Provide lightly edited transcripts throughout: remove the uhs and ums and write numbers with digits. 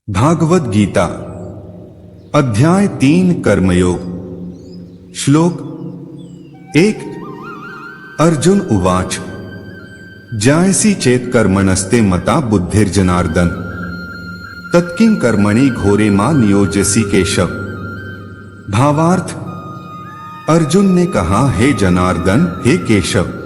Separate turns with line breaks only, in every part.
भागवत गीता अध्याय 3 कर्मयोग। श्लोक 1। अर्जुन उवाच जायसी चेत कर्मणस्ते मता बुद्धिर्जनार्दन तत्किं कर्मणि घोरे मां नियोजसी केशव। भावार्थ, अर्जुन ने कहा, हे जनार्दन, हे केशव,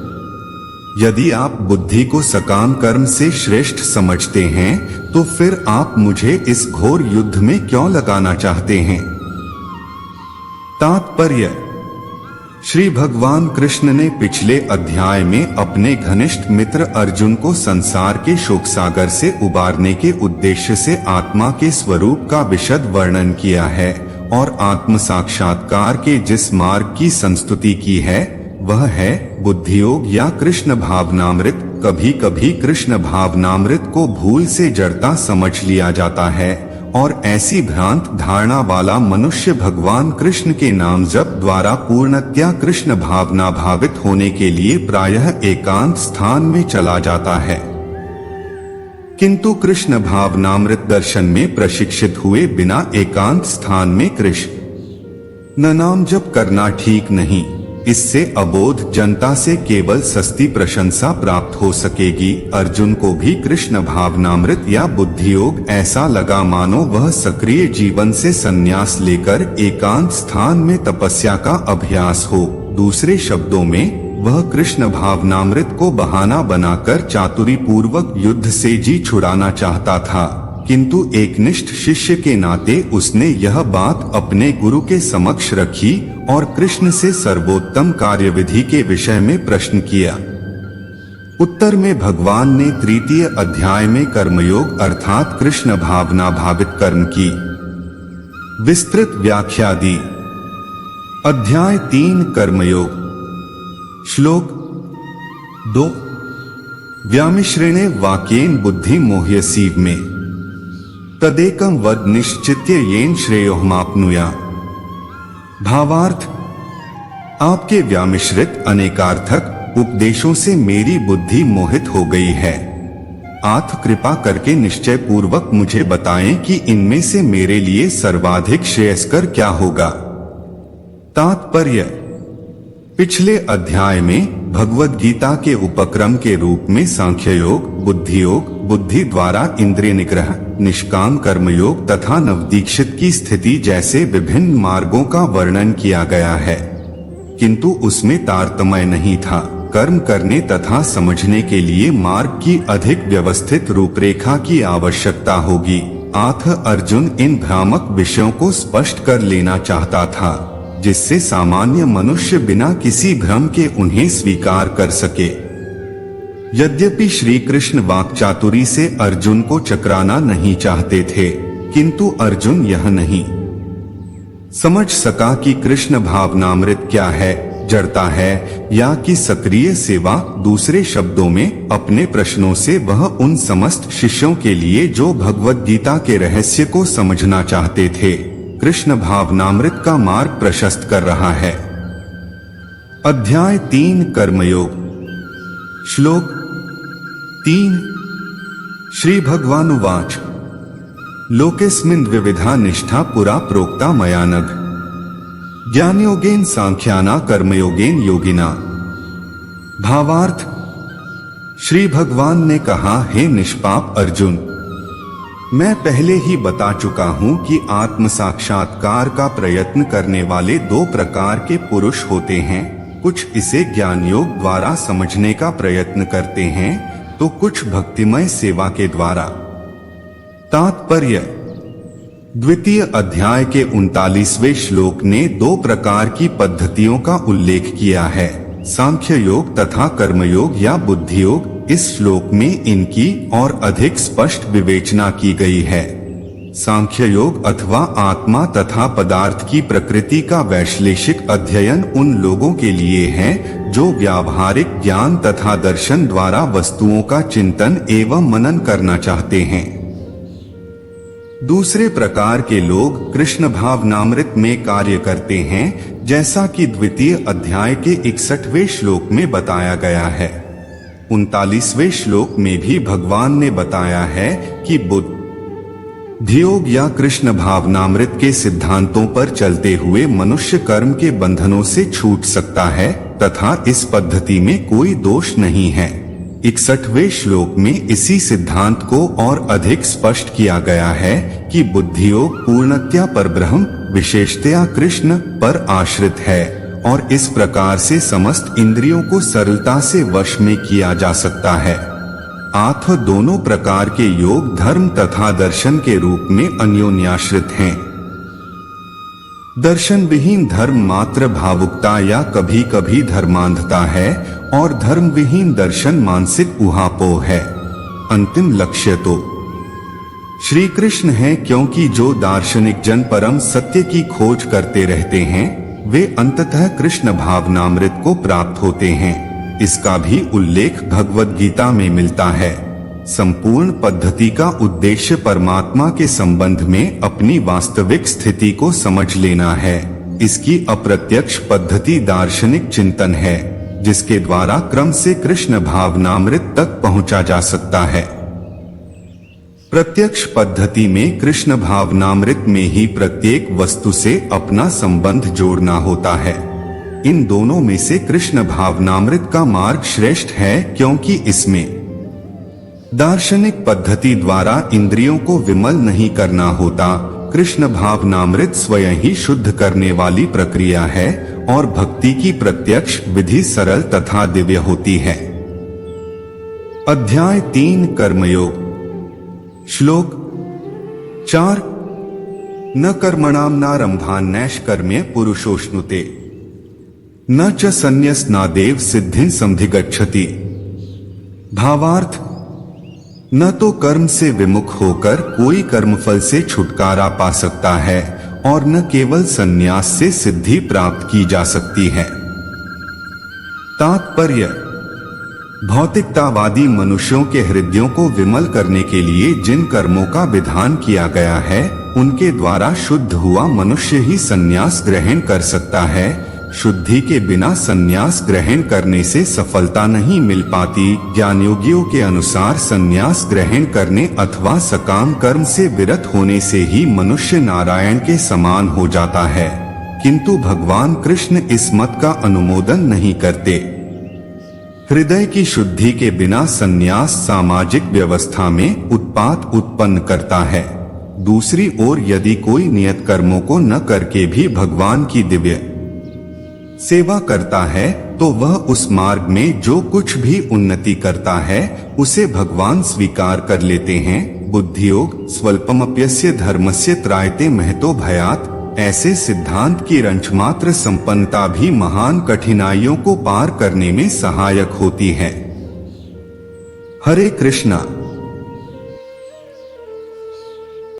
यदि आप बुद्धि को सकाम कर्म से श्रेष्ठ समझते हैं तो फिर आप मुझे इस घोर युद्ध में क्यों लगाना चाहते हैं। तात्पर्य, श्री भगवान कृष्ण ने पिछले अध्याय में अपने घनिष्ठ मित्र अर्जुन को संसार के शोक सागर से उबारने के उद्देश्य से आत्मा के स्वरूप का विशद वर्णन किया है और आत्म साक्षात्कार के जिस मार्ग की संस्तुति की है वह है बुद्धियोग या कृष्ण भावनामृत। कभी कभी कृष्ण भावनामृत को भूल से जड़ता समझ लिया जाता है और ऐसी भ्रांत धारणा वाला मनुष्य भगवान कृष्ण के नाम जप द्वारा पूर्णतया कृष्ण भावना भावित होने के लिए प्रायः एकांत स्थान में चला जाता है। किंतु कृष्ण भावनामृत दर्शन में प्रशिक्षित हुए बिना एकांत स्थान में कृष्ण न नाम जप करना ठीक नहीं। इससे अबोध जनता से केवल सस्ती प्रशंसा प्राप्त हो सकेगी। अर्जुन को भी कृष्ण भावनामृत या बुद्धियोग ऐसा लगा मानो वह सक्रिय जीवन से संन्यास लेकर एकांत स्थान में तपस्या का अभ्यास हो। दूसरे शब्दों में, वह कृष्ण भावनामृत को बहाना बनाकर चातुरी पूर्वक युद्ध से जी छुड़ाना चाहता था, किंतु एकनिष्ठ शिष्य के नाते उसने यह बात अपने गुरु के समक्ष रखी और कृष्ण से सर्वोत्तम कार्यविधि के विषय में प्रश्न किया। उत्तर में भगवान ने तृतीय अध्याय में कर्मयोग अर्थात कृष्ण भावना भावित कर्म की विस्तृत व्याख्या दी। अध्याय 3 कर्मयोग। श्लोक 2। व्यामिश्रेणे वाक्येन बुद्धि मोह्यसीव में तदेकं वद निश्चित्य येन श्रेयोहमाप्नुया। भावार्थ, आपके व्यामिश्रित अनेकार्थक उपदेशों से मेरी बुद्धि मोहित हो गई है। आप कृपा करके निश्चय पूर्वक मुझे बताएं कि इनमें से मेरे लिए सर्वाधिक श्रेयस्कर क्या होगा। तात्पर्य, पिछले अध्याय में भगवद गीता के उपक्रम के रूप में सांख्य योग, बुद्धि योग, बुद्धि द्वारा इंद्रिय निग्रह, निष्काम कर्मयोग तथा नवदीक्षित की स्थिति जैसे विभिन्न मार्गों का वर्णन किया गया है, किंतु उसमें तारतम्य नहीं था। कर्म करने तथा समझने के लिए मार्ग की अधिक व्यवस्थित रूपरेखा की आवश्यकता होगी। आथ अर्जुन इन भ्रामक विषयों को स्पष्ट कर लेना चाहता था, जिससे सामान्य मनुष्य बिना किसी भ्रम के उन्हें स्वीकार कर सके। यद्यपि श्री कृष्ण वाक्चातुरी से अर्जुन को चकराना नहीं चाहते थे, किंतु अर्जुन यह नहीं समझ सका कि कृष्ण भावनामृत क्या है, जड़ता है या कि सक्रिय सेवा। दूसरे शब्दों में, अपने प्रश्नों से वह उन समस्त शिष्यों के लिए जो भगवद गीता के रहस्य को समझना चाहते थे, कृष्ण भावनामृत का मार्ग प्रशस्त कर रहा है। अध्याय 3 कर्मयोग। श्लोक 3। श्री भगवानुवाच लोकेस्मिन् द्विविधा निष्ठा पुरा प्रोक्ता मया नघ ज्ञानयोगेन सांख्याना कर्मयोगेन योगिना। भावार्थ, श्री भगवान ने कहा, हे निष्पाप अर्जुन, मैं पहले ही बता चुका हूं कि आत्म साक्षात्कार का प्रयत्न करने वाले 2 प्रकार के पुरुष होते हैं। कुछ इसे ज्ञान योग द्वारा समझने का प्रयत्न करते हैं तो कुछ भक्तिमय सेवा के द्वारा। तात्पर्य, द्वितीय अध्याय के 39वें श्लोक ने 2 प्रकार की पद्धतियों का उल्लेख किया है, सांख्य योग तथा कर्मयोग या बुद्धि योग। इस श्लोक में इनकी और अधिक स्पष्ट विवेचना की गई है। सांख्य योग अथवा आत्मा तथा पदार्थ की प्रकृति का वैश्लेषिक अध्ययन उन लोगों के लिए है जो व्यावहारिक ज्ञान तथा दर्शन द्वारा वस्तुओं का चिंतन एवं मनन करना चाहते हैं। दूसरे प्रकार के लोग कृष्ण भावनामृत में कार्य करते हैं, जैसा कि द्वितीय अध्याय के 61वें श्लोक में बताया गया है। 39वें श्लोक में भी भगवान ने बताया है कि धियोग या कृष्ण भावनामृत के सिद्धांतों पर चलते हुए मनुष्य कर्म के बंधनों से छूट सकता है तथा इस पद्धति में कोई दोष नहीं है। 61वें श्लोक में इसी सिद्धांत को और अधिक स्पष्ट किया गया है कि बुद्धियोग पूर्णतया परब्रह्म विशेषतया कृष्ण पर आश्रित है और इस प्रकार से समस्त इंद्रियों को सरलता से वश में किया जा सकता है। आठ दोनों प्रकार के योग धर्म तथा दर्शन के रूप में अन्योन्याश्रित हैं। दर्शन विहीन धर्म मात्र भावुकता या कभी कभी धर्मांधता है और धर्म विहीन दर्शन मानसिक ऊहापोह है। अंतिम लक्ष्य तो श्री कृष्ण है, क्योंकि जो दार्शनिक जन परम सत्य की खोज करते रहते हैं वे अंततः कृष्ण भावनामृत को प्राप्त होते हैं। इसका भी उल्लेख भगवद गीता में मिलता है। संपूर्ण पद्धति का उद्देश्य परमात्मा के संबंध में अपनी वास्तविक स्थिति को समझ लेना है। इसकी अप्रत्यक्ष पद्धति दार्शनिक चिंतन है जिसके द्वारा क्रम से कृष्ण भावनामृत तक पहुंचा जा सकता है। प्रत्यक्ष पद्धति में कृष्ण भावनामृत में ही प्रत्येक वस्तु से अपना संबंध जोड़ना होता है। इन दोनों में से कृष्ण भावनामृत का मार्ग श्रेष्ठ है, क्योंकि इसमें दार्शनिक पद्धति द्वारा इंद्रियों को विमल नहीं करना होता। कृष्ण भावनामृत स्वयं ही शुद्ध करने वाली प्रक्रिया है और भक्ति की प्रत्यक्ष विधि सरल तथा दिव्य होती है। अध्याय 3 कर्मयोग। श्लोक 4 न कर्मणाम नारंभान्नैष्कर्म्य पुरुषोष्णुते न च संन्यसनादेव सिद्धिं समधिगच्छति। भावार्थ, न तो कर्म से विमुख होकर कोई कर्मफल से छुटकारा पा सकता है और न केवल संन्यास से सिद्धि प्राप्त की जा सकती है। तात्पर्य, भौतिकतावादी मनुष्यों के हृदयों को विमल करने के लिए जिन कर्मों का विधान किया गया है उनके द्वारा शुद्ध हुआ मनुष्य ही संन्यास ग्रहण कर सकता है। शुद्धि के बिना संन्यास ग्रहण करने से सफलता नहीं मिल पाती। ज्ञानयोगियों के अनुसार संन्यास ग्रहण करने अथवा सकाम कर्म से विरत होने से ही मनुष्य नारायण के समान हो जाता है, किंतु भगवान कृष्ण इस मत का अनुमोदन नहीं करते। हृदय की शुद्धि के बिना संन्यास सामाजिक व्यवस्था में उत्पात उत्पन्न करता है। दूसरी ओर यदि कोई नियत कर्मों को न करके भी भगवान की दिव्य सेवा करता है तो वह उस मार्ग में जो कुछ भी उन्नति करता है उसे भगवान स्वीकार कर लेते हैं। बुद्धियोग स्वल्पमप्यस्य धर्मस्य त्रायते महतो भयात्। ऐसे सिद्धांत की रंचमात्र संपन्नता भी महान कठिनाइयों को पार करने में सहायक होती है। हरे कृष्णा।